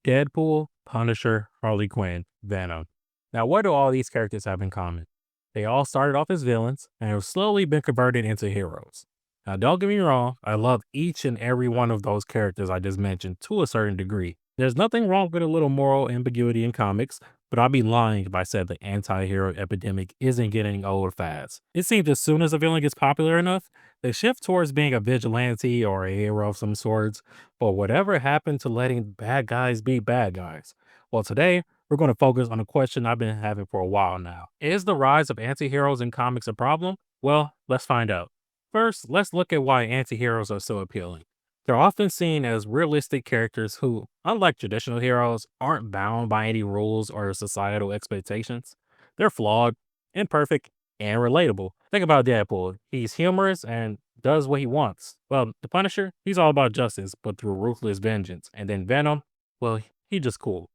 Deadpool, Punisher, Harley Quinn, Venom. Now, what do all these characters have in common? They all started off as villains and have slowly been converted into heroes. Now, don't get me wrong, I love each and every one of those characters I just mentioned to a certain degree. There's nothing wrong with a little moral ambiguity in comics, but I'd be lying if I said the anti hero epidemic isn't getting old fast. It seems as soon as a villain gets popular enough, they shift towards being a vigilante or a hero of some sorts. But whatever happened to letting bad guys be bad guys? Well, today we're going to focus on a question I've been having for a while now. Is the rise of anti-heroes in comics a problem? Well, let's find out. First, let's look at why anti-heroes are so appealing. They're often seen as realistic characters who, unlike traditional heroes, aren't bound by any rules or societal expectations. They're flawed, imperfect, and relatable. Think about Deadpool. He's humorous and does what he wants. Well, the Punisher, he's all about justice, but through ruthless vengeance. And then Venom, well, he just cool.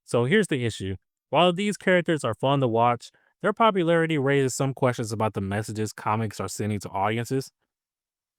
So here's the issue. While these characters are fun to watch, their popularity raises some questions about the messages comics are sending to audiences.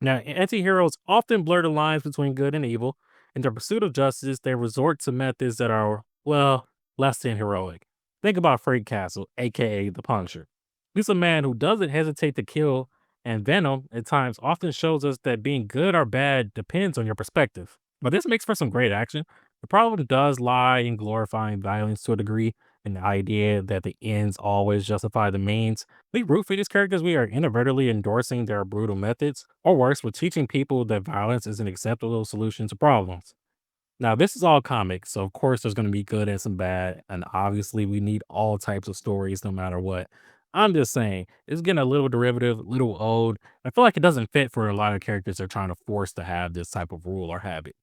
Now, anti-heroes often blur the lines between good and evil. In their pursuit of justice, they resort to methods that are, well, less than heroic. Think about Frank Castle, aka the Punisher. He's a man who doesn't hesitate to kill, and Venom, at times, often shows us that being good or bad depends on your perspective. But this makes for some great action. The problem does lie in glorifying violence to a degree, and the idea that the ends always justify the means. We root for these characters, we are inadvertently endorsing their brutal methods, or worse, we're teaching people that violence is an acceptable solution to problems. Now, this is all comics, so of course there's going to be good and some bad, and obviously we need all types of stories no matter what. I'm just saying, it's getting a little derivative, a little old. I feel like it doesn't fit for a lot of characters they're trying to force to have this type of rule or habit.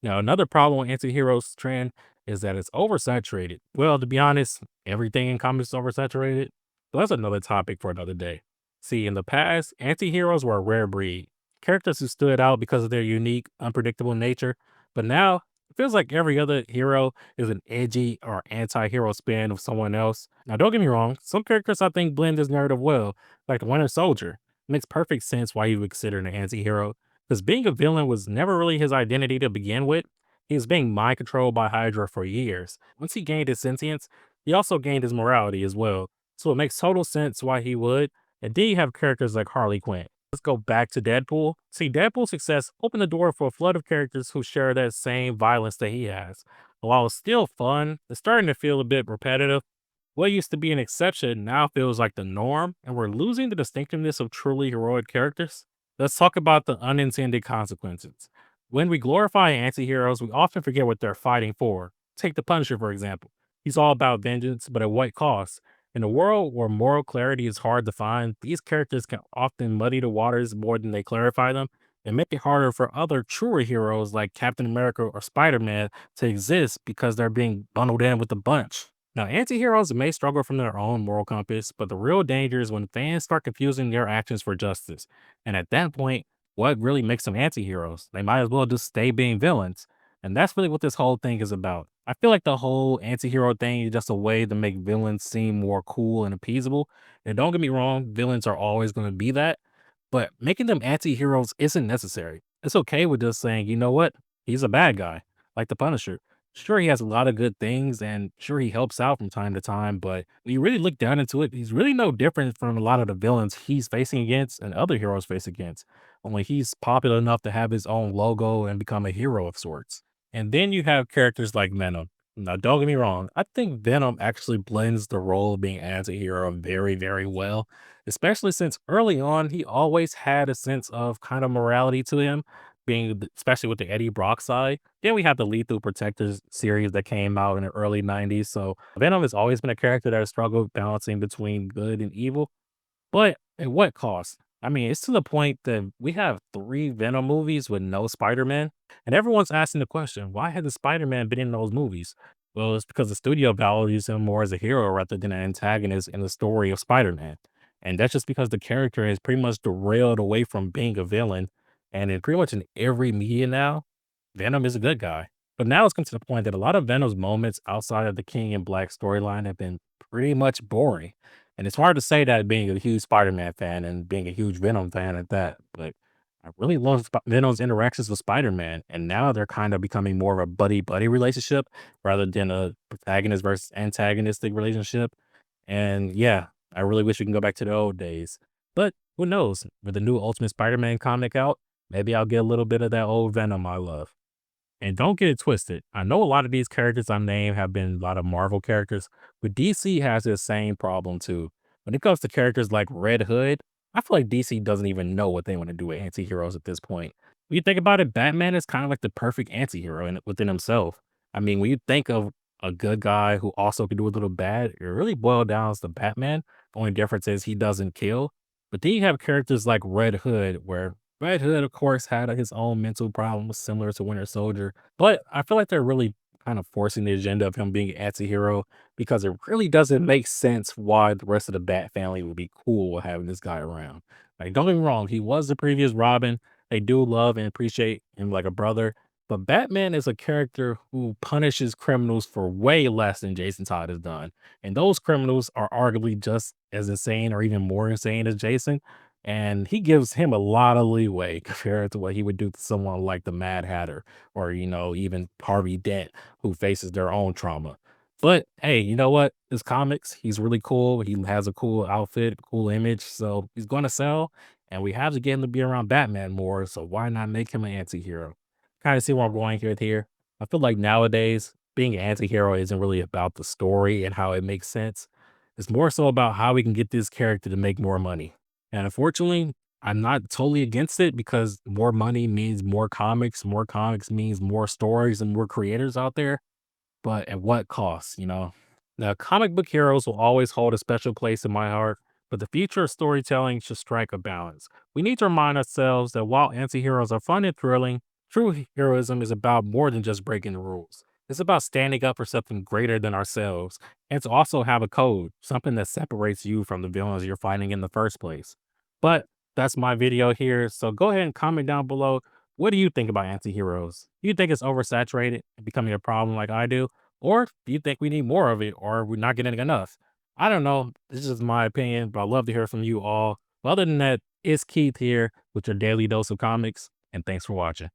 Now, another problem with anti-heroes trend is that it's oversaturated. Well, to be honest, everything in comics is oversaturated. But that's another topic for another day. See, in the past, anti-heroes were a rare breed. Characters who stood out because of their unique, unpredictable nature. But now, it feels like every other hero is an edgy or anti-hero spin of someone else. Now, don't get me wrong, some characters I think blend this narrative well, like the Winter Soldier. It makes perfect sense why you would consider an anti-hero because being a villain was never really his identity to begin with. He was being mind controlled by Hydra for years. Once he gained his sentience, he also gained his morality as well. So it makes total sense why he would. And then you have characters like Harley Quinn. Let's go back to Deadpool. See, Deadpool's success opened the door for a flood of characters who share that same violence that he has. While it's still fun, it's starting to feel a bit repetitive. What used to be an exception now feels like the norm, and we're losing the distinctiveness of truly heroic characters. Let's talk about the unintended consequences. When we glorify anti-heroes, we often forget what they're fighting for. Take the Punisher, for example. He's all about vengeance, but at what cost? In a world where moral clarity is hard to find, these characters can often muddy the waters more than they clarify them and make it harder for other truer heroes like Captain America or Spider-Man to exist because they're being bundled in with a bunch. Now, anti-heroes may struggle from their own moral compass, but the real danger is when fans start confusing their actions for justice. And at that point, what really makes them anti-heroes? They might as well just stay being villains. And that's really what this whole thing is about. I feel like the whole anti-hero thing is just a way to make villains seem more cool and appeasable. And don't get me wrong, villains are always going to be that. But making them anti-heroes isn't necessary. It's okay with just saying, you know what? He's a bad guy, like the Punisher. Sure, he has a lot of good things, and sure, he helps out from time to time. But when you really look down into it, he's really no different from a lot of the villains he's facing against and other heroes face against. Only he's popular enough to have his own logo and become a hero of sorts. And then you have characters like Venom. Now, don't get me wrong, I think Venom actually blends the role of being anti-hero very, very well, especially since early on he always had a sense of kind of morality to him, especially with the Eddie Brock side. Then we have the Lethal Protectors series that came out in the early 90s. So Venom has always been a character that has struggled balancing between good and evil. But at what cost? I mean, it's to the point that we have 3 Venom movies with no Spider-Man, and everyone's asking the question, why hasn't Spider-Man been in those movies? Well, it's because the studio values him more as a hero rather than an antagonist in the story of Spider-Man. And that's just because the character is pretty much derailed away from being a villain. And in pretty much in every media now, Venom is a good guy. But now it's come to the point that a lot of Venom's moments outside of the King in Black storyline have been pretty much boring. And it's hard to say that being a huge Spider-Man fan and being a huge Venom fan at that, but I really love Venom's interactions with Spider-Man, and now they're kind of becoming more of a buddy-buddy relationship rather than a protagonist versus antagonistic relationship. And yeah, I really wish we can go back to the old days. But who knows? With the new Ultimate Spider-Man comic out, maybe I'll get a little bit of that old Venom I love. And don't get it twisted. I know a lot of these characters I named have been a lot of Marvel characters, but DC has this same problem too. When it comes to characters like Red Hood, I feel like DC doesn't even know what they want to do with anti-heroes at this point. When you think about it, Batman is kind of like the perfect anti-hero within himself. I mean, when you think of a good guy who also can do a little bad, it really boils down to Batman. The only difference is he doesn't kill. But then you have characters like Red Hood, where Red Hood, of course, had his own mental problems similar to Winter Soldier, but I feel like they're really kind of forcing the agenda of him being an anti-hero because it really doesn't make sense why the rest of the Bat family would be cool with having this guy around. Like, don't get me wrong, he was the previous Robin. They do love and appreciate him like a brother, but Batman is a character who punishes criminals for way less than Jason Todd has done. And those criminals are arguably just as insane or even more insane as Jason. And he gives him a lot of leeway compared to what he would do to someone like the Mad Hatter or, even Harvey Dent, who faces their own trauma. But hey, you know what? His comics, he's really cool. He has a cool outfit, cool image. So he's going to sell. And we have to get him to be around Batman more. So why not make him an anti hero? Kind of see where I'm going here. I feel like nowadays, being an anti hero isn't really about the story and how it makes sense. It's more so about how we can get this character to make more money. And unfortunately, I'm not totally against it because more money means more comics means more stories and more creators out there, but at what cost, you know? Now, comic book heroes will always hold a special place in my heart, but the future of storytelling should strike a balance. We need to remind ourselves that while anti-heroes are fun and thrilling, true heroism is about more than just breaking the rules. It's about standing up for something greater than ourselves and to also have a code, something that separates you from the villains you're fighting in the first place. But that's my video here. So go ahead and comment down below. What do you think about anti-heroes? Do you think it's oversaturated and becoming a problem like I do? Or do you think we need more of it or we're not getting enough? I don't know. This is my opinion, but I'd love to hear from you all. But other than that, it's Keith here with your daily dose of comics, and thanks for watching.